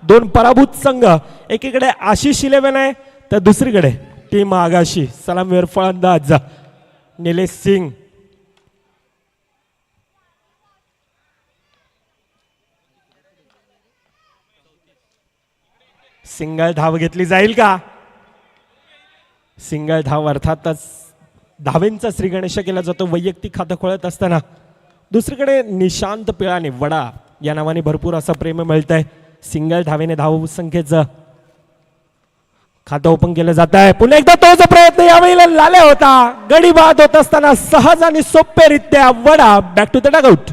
दोन पराभूत संघ, एकीकडे आशिष 11 आहे तर दुसरीकडे टीम आगाशी. सलामीवर फलंदाज निलेश सिंग. सिंगल धाव घेतली जाईल का? सिंगल धाव अर्थातच धावेंचा श्रीगणेश केला जातो वैयक्तिक खातं खोळत असताना. दुसरीकडे निशांत पिळाने वडा या नावाने भरपूर असं प्रेम मिळतंय. सिंगल धावेने धाव संख्येचं खातं ओपन केलं जात आहे. पुन्हा एकदा तोच प्रयत्न यावेळेला लाल्या होता. गडी बाद होत असताना सहज आणि सोप्यरित्या वडा बॅक टू द डगआउट.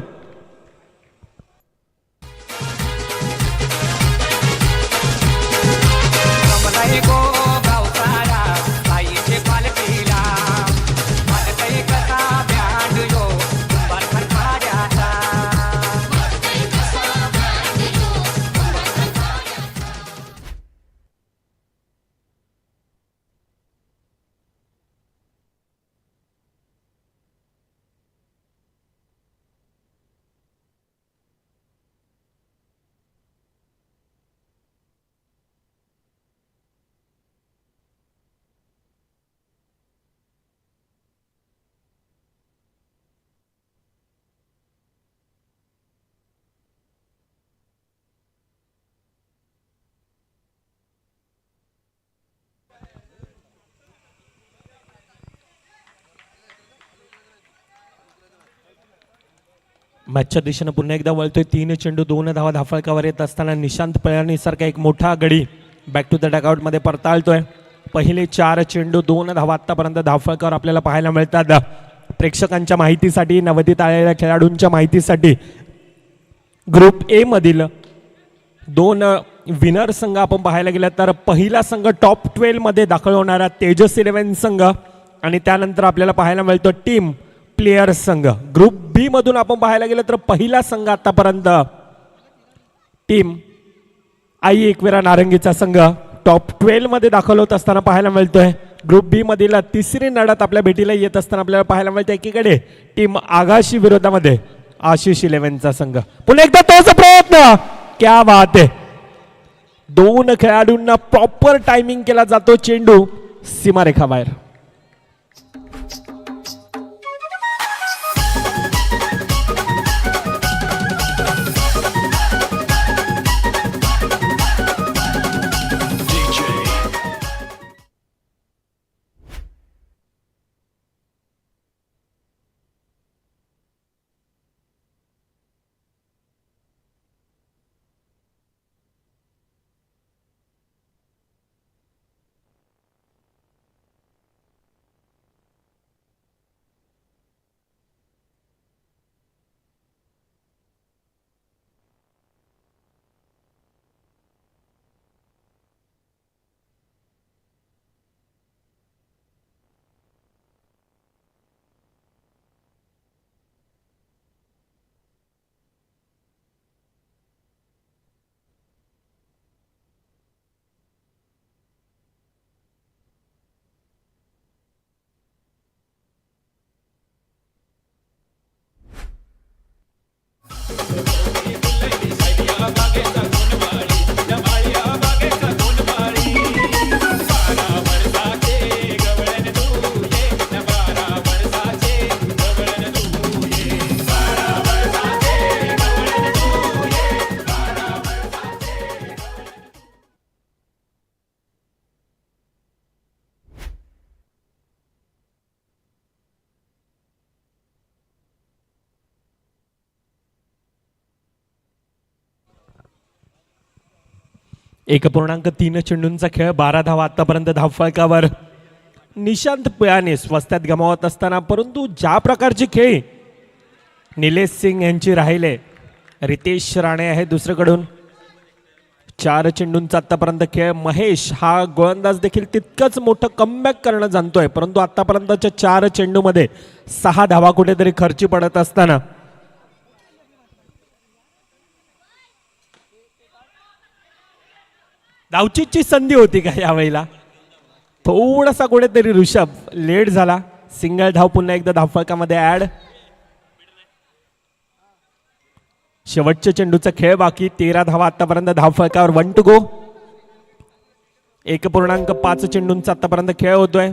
मॅचच्या दिशेनं पुन्हा एकदा वळतोय. 3 चेंडू 2 धावा धाफळकावर येत असताना निशांत पिळाने सारखा एक मोठा गडी बॅक टू द डगआउट मध्ये परताळतोय. पहिले 4 चेंडू 2 धावा आतापर्यंत धाफळकावर आपल्याला पाहायला मिळतात. प्रेक्षकांच्या माहितीसाठी, नवोदित आलेल्या खेळाडूंच्या माहितीसाठी ग्रुप ए मधील 2 विनर संघ आपण पाहायला गेला तर पहिला संघ टॉप 12 मध्ये दाखल होणारा तेजस 11 संघ आणि त्यानंतर आपल्याला पाहायला मिळतो टीम प्लेयर संघ. ग्रुप बी मधून आपण पाहायला गेलं तर पहिला संघ आतापर्यंत टीम आई एकवेरा नारंगीचा संघ टॉप 12 मध्ये दाखल होत असताना पाहायला मिळतोय. ग्रुप बी मधील तिसरी लढत आपल्या भेटीला येत असताना आपल्याला पाहायला मिळते एकीकडे टीम आगाशी विरोधामध्ये आशिष 11चा संघ. पुन्हा एकदा तोच प्रयत्न, क्या बात आहे. 2 खेळाडूंना प्रॉपर टायमिंग केला जातो. चेंडू सीमारेखा बाहेर. एक पूर्णांक 3 चेंडूंचा खेळ 12 धावा आतापर्यंत धावफलकावर. निशांत पिळाने स्वस्तात गमावत असताना परंतु ज्या प्रकारची खेळी निलेश सिंग यांची राहिले, रितेश राणे आहे दुसरीकडून. 4 चेंडूंचा आतापर्यंत खेळ. महेश हा गोलंदाज देखील तितकंच मोठं कमबॅक करणं जाणतोय परंतु आतापर्यंतच्या 4 चेंडूमध्ये 6 धावा कुठेतरी खर्ची पडत असताना धावचीची संधी होती का यावेळेला. थोडासा कुठेतरी ऋषभ लेट झाला. सिंगल धाव पुन्हा एकदा धावफलकामध्ये ऍड. शेवटच्या चेंडूचा खेळ बाकी. 13 धावा आतापर्यंत धावफलकावर. 1 टू गो. 1.5 चेंडूंचा आतापर्यंत खेळ होतोय.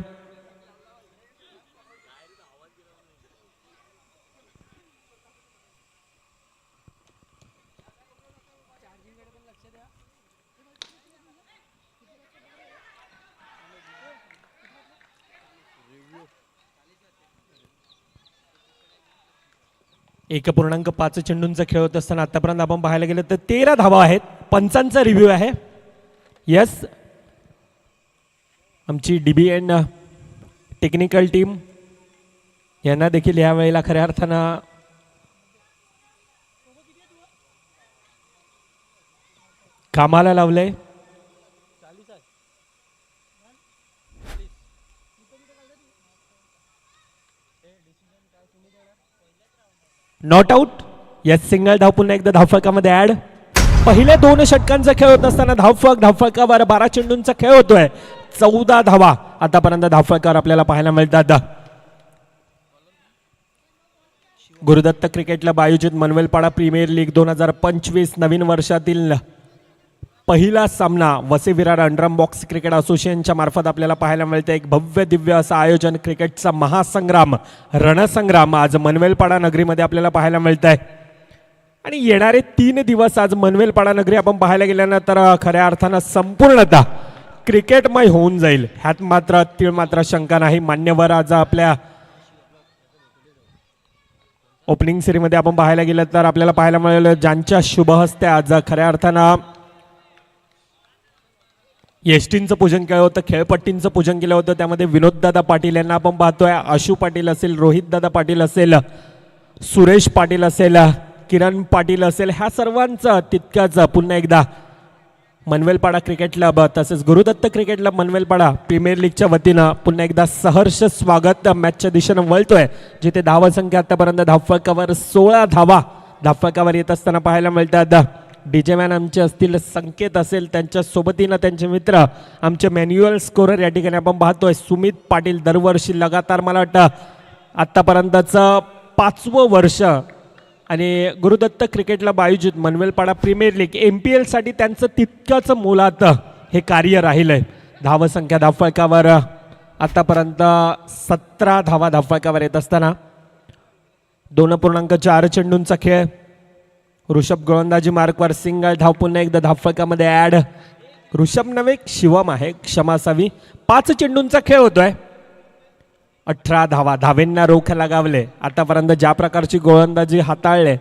एक 1.5 चेंडूंचा खेळ होत असताना आतापर्यंत आपण पाहायला गेलं तर 13 धावा आहेत. पंचांचा रिव्ह्यू आहे. यस, आमची DBN टेक्निकल टीम यांना देखील या वेळेला खऱ्या अर्थानं कामाला लावलंय. Not out. यस, सिंगल धाव पुन्हा एकदा धावफलकामध्ये ऍड. पहिले 2 षटकांचा खेळ होत असताना धावफलकावर 12 चेंडूंचा खेळ होतोय. 14 धावा आतापर्यंत धावफलकावर आपल्याला पाहायला मिळतात. गुरुदत्त क्रिकेट क्लब आयोजित मनवेलपाडा प्रीमियर लीग 2025 नवीन वर्षातील पहिला सामना वसई विरार अंडरम बॉक्स क्रिकेट असोसिएशनच्या मार्फत आपल्याला पाहायला मिळते. एक भव्य दिव्य असं आयोजन, क्रिकेटचा महासंग्राम, रणसंग्राम आज मनवेलपाडा नगरीमध्ये आपल्याला पाहायला मिळत आहे. आणि येणारे 3 दिवस आज मनवेलपाडा नगरी आपण पाहायला गेल्यानंतर खऱ्या अर्थानं संपूर्णतः क्रिकेटमय होऊन जाईल, ह्यात मात्र तीळ मात्र शंका नाही. मान्यवर आज आपल्या ओपनिंग सीरीजमध्ये आपण पाहायला गेलं तर आपल्याला पाहायला मिळालं ज्यांच्या शुभ हस्ते आज खऱ्या अर्थानं एसटींचं पूजन केलं होतं, खेळपट्टींचं पूजन केलं होतं. त्यामध्ये विनोददादा पाटील यांना आपण पाहतोय. आशू पाटील असेल, रोहितदादा पाटील असेल, सुरेश पाटील असेल, किरण पाटील असेल, ह्या सर्वांचं तितकंच पुन्हा एकदा मनवेलपाडा क्रिकेट क्लब तसेच गुरुदत्त क्रिकेट क्लब मनवेलपाडा प्रीमियर लीगच्या वतीनं पुन्हा एकदा सहर्ष स्वागत मॅचच्या दिशेनं वळतोय. जिथे धावसंख्या आतापर्यंत धावफलकावर 16 धावा धावफलकावर येत असताना पाहायला मिळतात. डीजे मॅन आमचे असतील, संकेत असेल, त्यांच्या सोबतीनं त्यांचे मित्र आमचे मॅन्युअल स्कोरर या ठिकाणी आपण पाहतोय. सुमित पाटील दरवर्षी लगातार मला वाटतं आत्तापर्यंतचं 5वं वर्ष आणि गुरुदत्त क्रिकेट क्लब आयोजित मनवेलपाडा प्रीमियर लीग MPL साठी त्यांचं तितकंच मोलात हे कार्य राहिलंय. धावसंख्या धावफलकावर आतापर्यंत 17 धावा धावफलकावर येत असताना 2.4 चेंडूंचा खेळ. ऋषभ गोलंदाजी मार्कवर सिंगल धाव पुन्हा एकदा धावफलकामध्ये ऍड. ऋषभ नव्हे, शिवम आहे, क्षमा असावी. 5 चेंडूंचा खेळ होतोय. 18 धावा, धावेंना रोख लगावले. आतापर्यंत ज्या प्रकारची गोलंदाजी हाताळले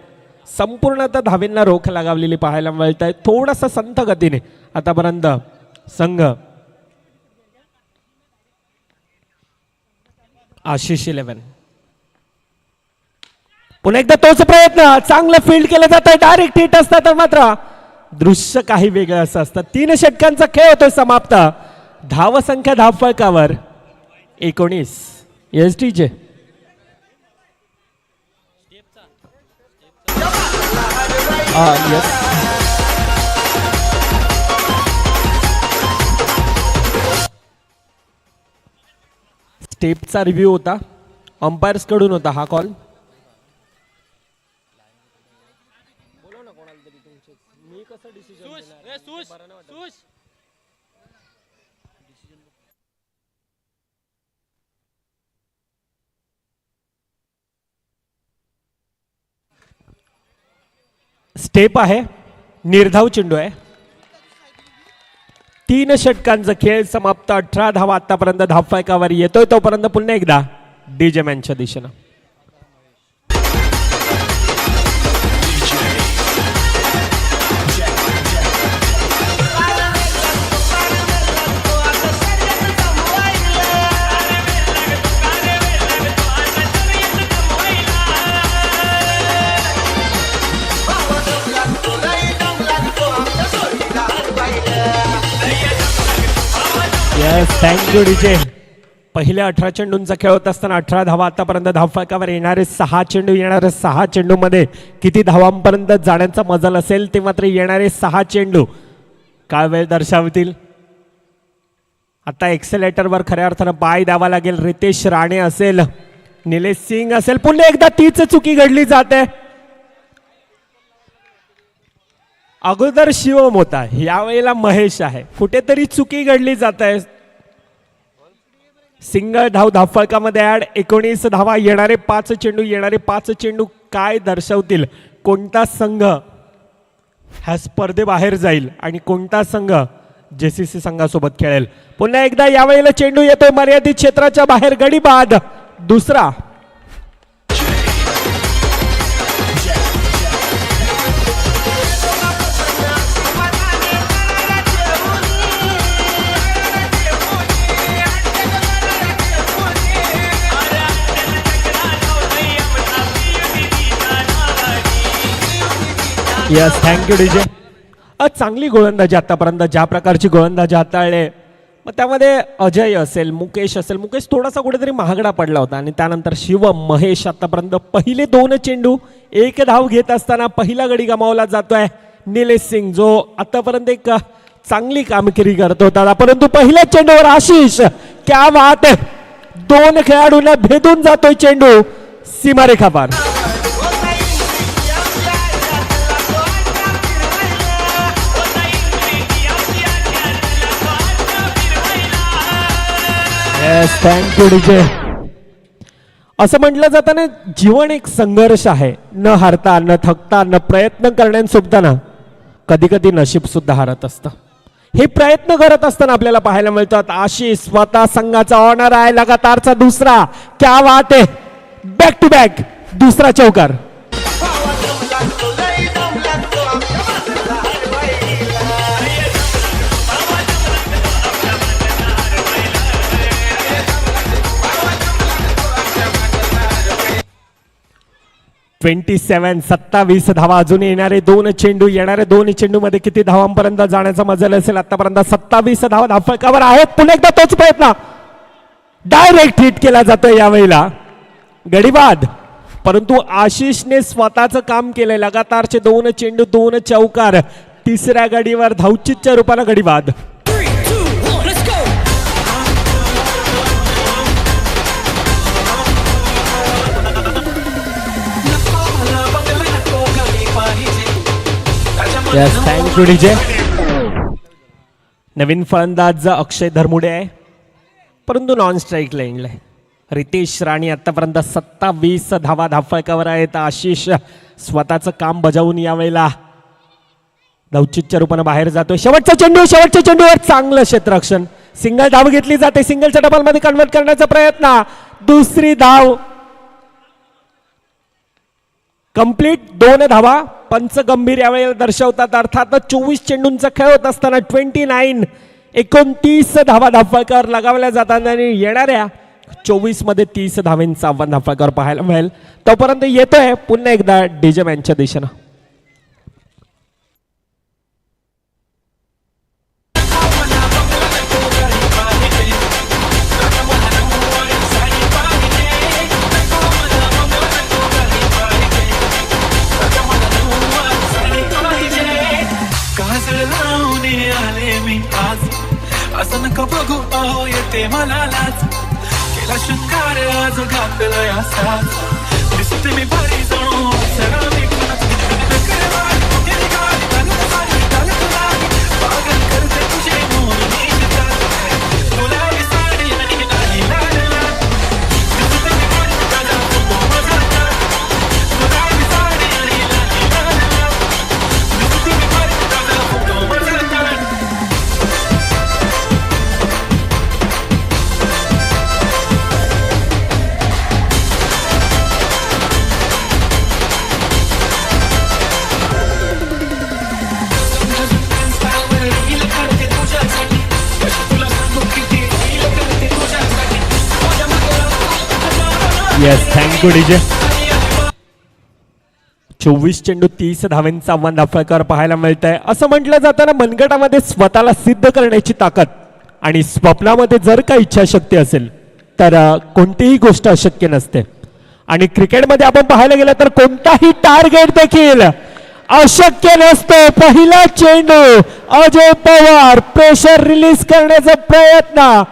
संपूर्णतः धावेंना रोख लगावलेली पाहायला मिळत आहे. थोडासा संथ गतीने आतापर्यंत संघ आशिष 11. पुन्हा एकदा तोच प्रयत्न, चांगलं फील्ड केलं जात आहे. डायरेक्ट हिट असतात तर मात्र दृश्य काही वेगळं असं असतं. 3 षटकांचा खेळ होतोय समाप्त. धावसंख्या धावफलकावर 19. SDJ स्टेपचा रिव्ह्यू होता, अंपायर्स कडून होता हा कॉल. स्टेप आहे, निर्धाव चेंडू आहे. 3 षटकांचा खेळ समाप्त. 18 धावा आतापर्यंत धावफलकावर येतोय. तोपर्यंत पुन्हा एकदा डीजे मॅनच्या दिशेनं थँक्यू डीजे. पहिल्या 18 चेंडूंचा खेळ होत असताना 18 धावा आतापर्यंत धावफलकावर. येणारे 6 चेंडू, येणारे 6 चेंडूमध्ये किती धावांपर्यंत जाण्याचा मजल असेल ते मात्र येणारे 6 चेंडू काय वेळ दर्शवतील. आता एक्सेलेटरवर खऱ्या अर्थानं पाय द्यावा लागेल. रितेश राणे असेल, निलेश सिंग असेल, पुन्हा एकदा तीच चुकी घडली जाते. अगोदर शिवम होता, यावेळेला महेश आहे. कुठेतरी चुकी घडली जात आहे. सिंगल धाव धावफलकामध्ये ऍड 19 धावा. येणारे 5 चेंडू काय दर्शवतील? कोणता संघ ह्या स्पर्धेबाहेर जाईल आणि कोणता संघ जेसीसी संघासोबत खेळेल? पुन्हा एकदा यावेळेला चेंडू येतोय मर्यादित क्षेत्राच्या बाहेर. गडी बाद दुसरा. Yes, thank you DJ. चांगली गोलंदाजी आतापर्यंत, ज्या प्रकारची गोलंदाजी हाताळले. मग त्यामध्ये अजय असेल, मुकेश असेल. मुकेश थोडासा कुठेतरी महागडा पडला होता. आणि त्यानंतर शिवम, महेश आतापर्यंत पहिले 2 चेंडू 1 धाव घेत असताना पहिला गडी गमावला जातोय. निलेश सिंग जो आतापर्यंत एक चांगली कामगिरी करत होता, परंतु पहिल्या चेंडूवर आशिष, क्या बात आहे. 2 खेळाडूंना भेदून जातोय चेंडू सीमारेखा पार. Thank you DJ. असं म्हटलं जातं ना, जीवन एक संघर्ष आहे. न हारता, न थकता, न प्रयत्न करण्यासुद्धा ना कधी कधी नशीब सुद्धा हारत असतं. हे प्रयत्न करत असताना आपल्याला पाहायला मिळतात. आशिष स्वतः संघाचा ऑनर आहे. लगातारचा दुसरा, क्या बात आहे. बॅक टू बॅक दुसरा चौकार. (27) 27 धावा. अजून येणारे 2 चेंडू, येणारे 2 चेंडू मध्ये किती धावांपर्यंत जाण्याचा मजल असेल? आतापर्यंत 27 धावा धावफलकावर आहेत. पुन्हा एकदा तोच प्रयत्न, डायरेक्ट हिट केला जातोय यावेळेला. गडीबाद. परंतु आशिषने स्वतःचं काम केलंय. लगातारचे 2 चेंडू 2 चौकार. तिसऱ्या गडीवर धावचितच्या रूपानं गडीबाद. Thank you DJ. नवीन फलंदाज अक्षय धर्मुडे आहे, परंतु नॉन स्ट्राईक लाईनला आहे. रितेश राणी आतापर्यंत 27 धावा धावफलकावर आहेत. आशिष स्वतःचं काम बजावून यावेळेला धावचितच्या रूपानं बाहेर जातोय. शेवटच्या चेंडूवर चांगलं क्षेत्ररक्षण. सिंगल धाव घेतली जाते. सिंगलच्या डबल मध्ये कन्वर्ट करण्याचा प्रयत्न. दुसरी धाव कंप्लीट. 2 धावा पंच गंभीर यावेळेला दर्शवतात. अर्थातच 24 चेंडूंचा खेळ होत असताना 29 धावा धावफलकावर लगावल्या जातात. आणि येणाऱ्या 24 मध्ये 30 धावांचा आव्हान धावफलकावर पाहायला मिळेल. तोपर्यंत येतोय पुन्हा एकदा डीजे मॅनच्या दिशेनं. असं नका बघू अहो येते मला लाज. केला शृंगार आज घातलाय असाच. दिसते मी भारी जाणू सगळं मी पागल करते तुझे मोर गुलाबी साडी आणि लाली लाल लाल. दिसते मी भारी जाणू गुलाबी साडी आणि लाली लाल लाल. दिसते मी भारी जाणू येस, थँक्यू डीजे. 24 चेंडू 30 धावांचा आव्हान धावफलकावर पाहायला मिळत आहे. असं म्हटलं जातं ना, मनगटामध्ये स्वतःला सिद्ध करण्याची ताकद आणि स्वप्नामध्ये जर का इच्छाशक्ती असेल तर कोणतीही गोष्ट अशक्य नसते. आणि क्रिकेटमध्ये आपण पाहायला गेलं तर कोणताही टार्गेट देखील अशक्य नसतो. पहिला चेंडू अजय पवार प्रेशर रिलीज करण्याचा प्रयत्न.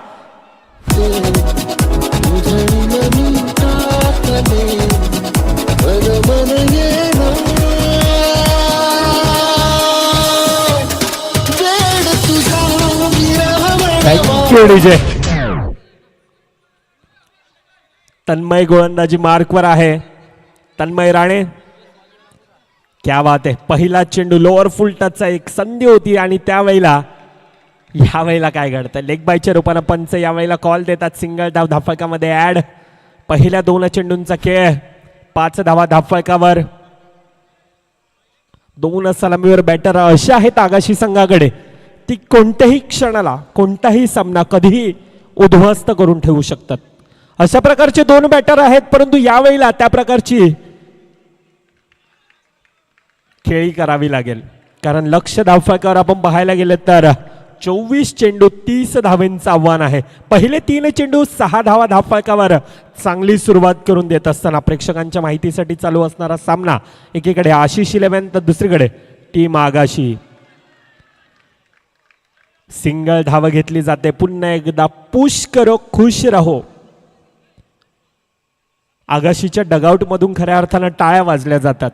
Thank you DJ. तन्मय गोलंदाजी मार्कवर आहे. तन्मय राणे, क्या बात आहे. पहिला चेंडू लोअर फुल टचचा एक संधी होती आणि त्यावेळेला यावेळेला काय घडतं, लेग बायच्या रूपानं पंच यावेळेला कॉल देतात. सिंगल धाव धाफळकामध्ये ऍड. पहिल्या 2 चेंडूंचा खेळ, 5 धावा धाफळकावर. 2 सलामीवर बॅटर असे आहेत आगाशी संघाकडे, ती कोणत्याही क्षणाला कोणताही सामना कधीही उद्ध्वस्त करून ठेवू शकतात. अशा प्रकारचे 2 बॅटर आहेत, परंतु यावेळेला त्या प्रकारची खेळी करावी लागेल. कारण लक्ष धावफलकावर आपण पाहायला गेले तर 24 चेंडू 30 धावेंचं आव्हान आहे. पहिले 3 चेंडू 6 धावा धावफलकावर चांगली सुरुवात करून देत असताना प्रेक्षकांच्या माहितीसाठी चालू असणारा सामना, एकीकडे आशिष 11 तर दुसरीकडे टीम आगाशी. सिंगल धाव घेतली जाते. पुन्हा एकदा पुश करो खुश रहो. आगाशीच्या डगआउट मधून खऱ्या अर्थानं टाळ्या वाजल्या जातात.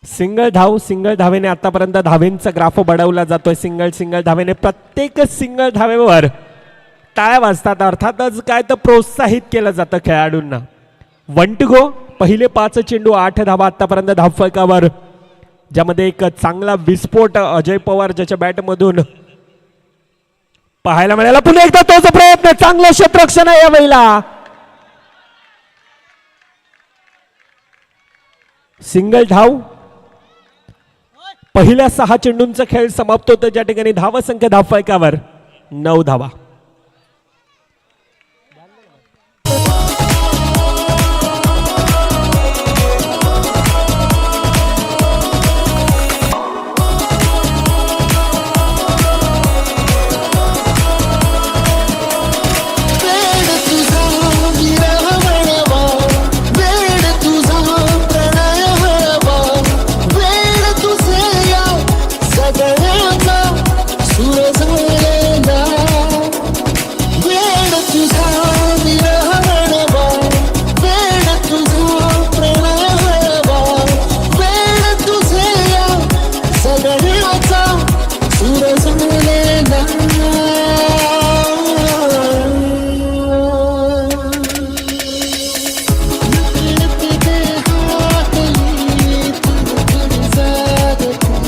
सिंगल धावेने आतापर्यंत धावेंचा ग्राफ बढवला जातोय. सिंगल धावेने प्रत्येक सिंगल धावेवर टाळ्या वाजतात. अर्थातच काय तर प्रोत्साहित केलं जातं खेळाडूंना. 1 to go. पहिले 5 चेंडू 8 धावा आतापर्यंत धावफलकावर, ज्यामध्ये एक चांगला विस्फोट अजय पवार ज्याच्या बॅटमधून पाहायला मिळाला. पुन्हा एकदा तोच प्रयत्न, चांगलं क्षेत्ररक्षण आहे यावेळेला. सिंगल धाव. पहिल्या 6 चेंडूंचा खेळ समाप्त होतो, ज्या ठिकाणी धावसंख्या धावफलकावर 9 धावा.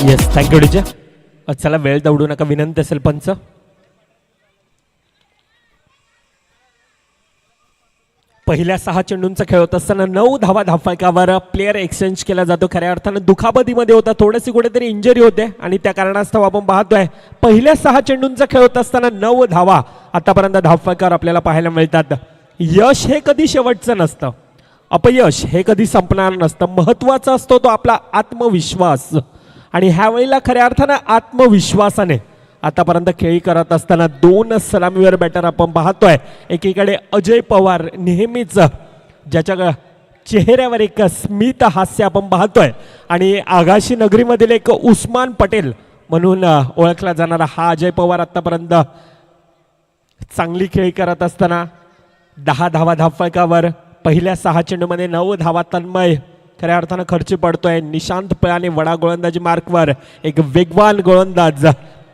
Yes, thank you DJ. चला वेळ दौडू नका, विनंती असेल पंच. पहिल्या 6 चेंडूंचा खेळ होत असताना 9 धावा धावफलकावर प्लेयर एक्सचेंज केला जातो. खऱ्या अर्थानं दुखापतीमध्ये होता, थोडीशी कुठेतरी इंजरी होते आणि त्या कारणास्तव आपण पाहतोय पहिल्या 6 चेंडूंचा खेळ होत असताना 9 धावा आतापर्यंत धावफलकावर आपल्याला पाहायला मिळतात. यश हे कधी शेवटचं नसतं, अपयश हे कधी संपणार नसतं. महत्वाचा असतो तो आपला आत्मविश्वास. आणि ह्या वेळेला खऱ्या अर्थानं आत्मविश्वासाने आतापर्यंत खेळी करत असताना 2 सलामीवर बॅटर आपण पाहतोय. एकीकडे अजय पवार, नेहमीच ज्याच्या चेहऱ्यावर एक स्मित हास्य आपण पाहतोय, आणि आगाशी नगरीमधील एक उस्मान पटेल म्हणून ओळखला जाणारा हा अजय पवार आतापर्यंत चांगली खेळी करत असताना 10 धावा धावफलकावर. पहिल्या 6 चेंडूमध्ये 9 धावा. तन्मय खऱ्या अर्थानं खर्ची पडतोय. निशांत पळाने वडा गोलंदाजी मार्कवर, एक वेगवान गोलंदाज,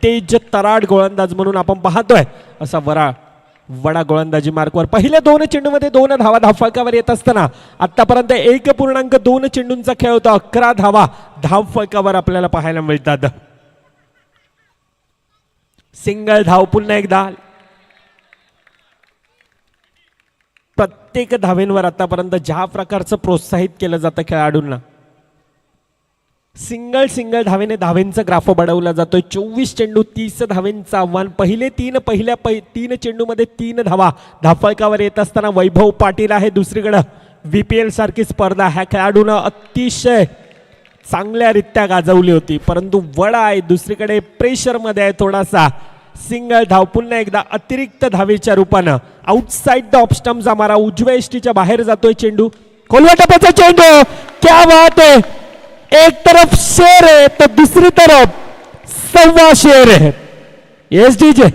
तेज तराड गोलंदाज म्हणून आपण पाहतोय असा वडा गोलंदाजी मार्कवर. पहिल्या 2 चेंडूमध्ये 2 धावा धावफलकावर येत असताना आतापर्यंत 1.2 चेंडूंचा खेळ होता. 11 धावा धावफलकावर आपल्याला पाहायला मिळतात. सिंगल धाव. पुन्हा एकदा प्रत्येक धावेंवर आतापर्यंत ज्या प्रकारचं प्रोत्साहित केलं जातं खेळाडूंना, सिंगल धावेने धावेंचा ग्राफ बढवला जातोय. 24 चेंडू 30 धावेंचं आव्हान. पहिल्या 3 चेंडूमध्ये 3 धावा धावफलकावर येत असताना वैभव पाटील आहे दुसरीकडं. VPL सारखी स्पर्धा ह्या खेळाडूनं अतिशय चांगल्यारीत्या गाजवली होती, परंतु वडा आहे दुसरीकडे प्रेशरमध्ये आहे थोडासा. सिंगल धाव. पुन्हा एकदा अतिरिक्त धावेच्या रूपानं आउटसाइड द ऑफ स्टंप्स मारा. उजव्या एसटीच्या बाहेर जातोय चेंडू. खोलवा टप्प्याचा चेंडू. क्या बात है. एक तरफ शेर है तो दूसरी तरफ 1.25 शेर है. Yes DJ.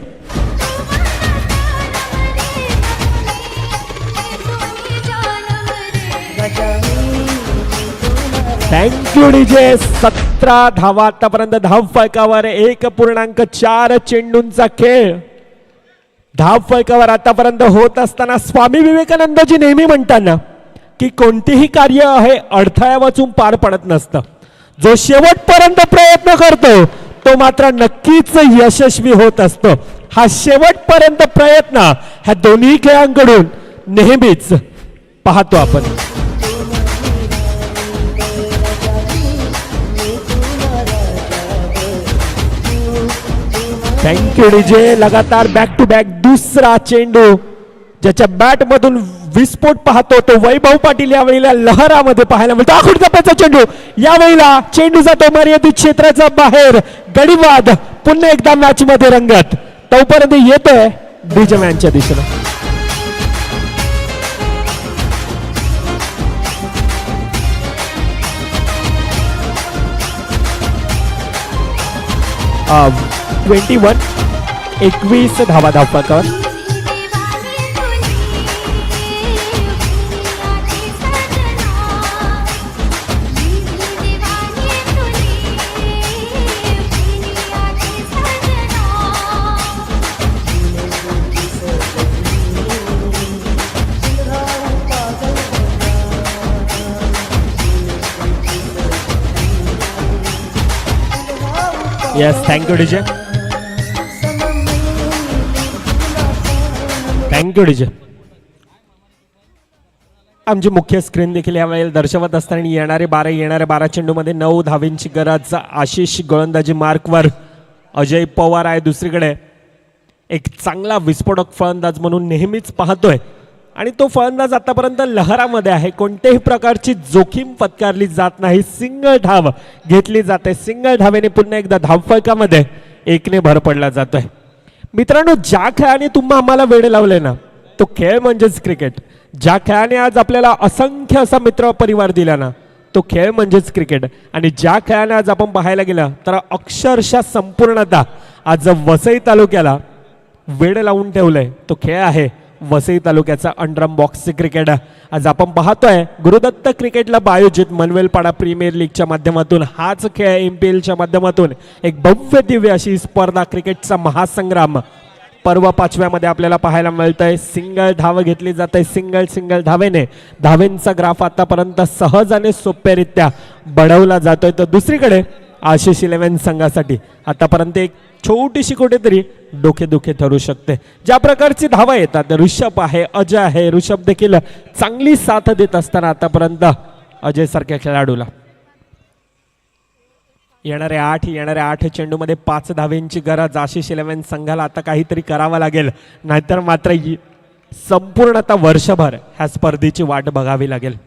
Thank you DJ. 17 धावा आतापर्यंत धावफलकावर. 1.4 चेंडूंचा खेळ. धावफलकावर आतापर्यंत होत असताना स्वामी विवेकानंदजी नेहमी म्हणताना की कोणतेही कार्य आहे अडथळ्या वाचून पार पडत नसतं. जो शेवटपर्यंत प्रयत्न करतो तो मात्र नक्कीच यशस्वी होत असतो. हा शेवटपर्यंत प्रयत्न ह्या दोन्ही खेळांकडून नेहमीच पाहतो आपण. Thank you DJ. लगातार बॅक टू बॅक दुसरा चेंडू ज्याच्या बॅट मधून विस्फोट पाहतो तो वैभव पाटील यावेळेला लहरामध्ये पाहायला मिळतो. आखूड टप्प्याचा चेंडू, यावेळेला चेंडू जातो मर्यादित क्षेत्राच्या बाहेर. गडीवाद पुन्हा एकदा मॅच मध्ये रंगत. तोपर्यंत येतोय डीजे मॅनच्या दिशेनं. आ 21 धावा धावफलकावर. Yes, thank you DJ. Thank you DJ. आमची मुख्य स्क्रीन देखील यावेळेला दर्शवत असताना येणारे 12 चेंडूमध्ये 9 धावेंची गरज. आशिष गोलंदाजी मार्कवर, अजय पवार आहे दुसरीकडे. एक चांगला विस्फोटक फलंदाज म्हणून नेहमीच पाहतोय आणि तो फलंदाज आतापर्यंत लहरामध्ये आहे. कोणत्याही प्रकारची जोखीम पत्कारली जात नाही. सिंगल धाव घेतली जाते. सिंगल धावेने पुन्हा एकदा धावफलकामध्ये 1ने भर पडला जातोय. मित्रांनो, ज्या खेळाने तुम्हा आम्हाला वेळ लावले ना तो खेळ म्हणजेच क्रिकेट. ज्या खेळाने आज आपल्याला असंख्य असा मित्र परिवार दिला ना तो खेळ म्हणजेच क्रिकेट. आणि ज्या खेळाने आज आपण पाहायला गेलं तर अक्षरशः संपूर्णतः आज वसई तालुक्याला वेळ लावून ठेवलंय तो खेळ आहे वसई तालुक्याचा अंडरम बॉक्स क्रिकेट. आज आपण पाहतोय गुरुदत्त क्रिकेट क्लब आयोजित मनवेलपाडा प्रीमियर लीगच्या माध्यमातून हाच खेळ MPLच्या माध्यमातून एक भव्य दिव्य अशी स्पर्धा, क्रिकेटचा महासंग्राम पर्व 5व्यामध्ये आपल्याला पाहायला मिळतंय. सिंगल धाव घेतली जाते. सिंगल धावेने धावेंचा ग्राफ आतापर्यंत सहजाने सोप्यारित्या बढवला जातोय. तर दुसरीकडे आशिष 11 संघासाठी आतापर्यंत एक छोटीशी कुठेतरी डोकेदुखे ठरू शकते. ज्या प्रकारची धावा येतात, ऋषभ आहे, अजय आहे. ऋषभ देखील चांगली साथ देत असताना आतापर्यंत अजय सारख्या खेळाडूला येणाऱ्या 8 चेंडूमध्ये 5 धावेंची गरज. आशिष 11 संघाला आता काहीतरी करावं लागेल, नाहीतर मात्र संपूर्णतः वर्षभर ह्या स्पर्धेची वाट बघावी लागेल.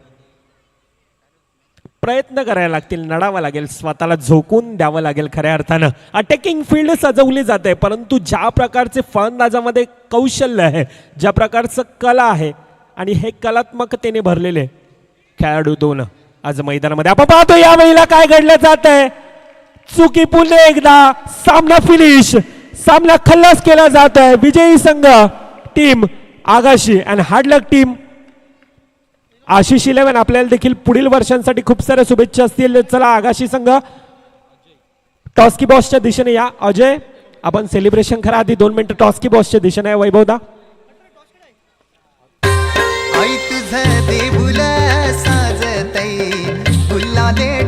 प्रयत्न करायला लागतील, लढावं लागेल, स्वतःला झोकून द्यावं लागेल. खऱ्या अर्थानं अटॅकिंग फील्ड सजवली जाते, परंतु ज्या प्रकारचे फलंदाजामध्ये कौशल्य आहे, ज्या प्रकारचं कला आहे आणि हे कलात्मकतेने भरलेले खेळाडू 2 आज मैदानामध्ये आपण पाहतो. यावेळेला काय घडलं जात आहे, चुकी पुन्हा एकदा सामना फिनिश, सामना खल्लास केला जात आहे. विजयी संघ टीम आगाशी आणि हार्डलक टीम आशिष 11. आपल्याला देखील पुढील वर्षांसाठी खूप साऱ्या शुभेच्छा असतील. चला आगाशी संघ टॉस की बॉसच्या दिशेने या. अजय, आपण सेलिब्रेशन करा आधी 2 मिनिटं. टॉस की बॉसच्या दिशेने आहे वैभवदा. आई तुझं देऊळ साजतई, गुलाले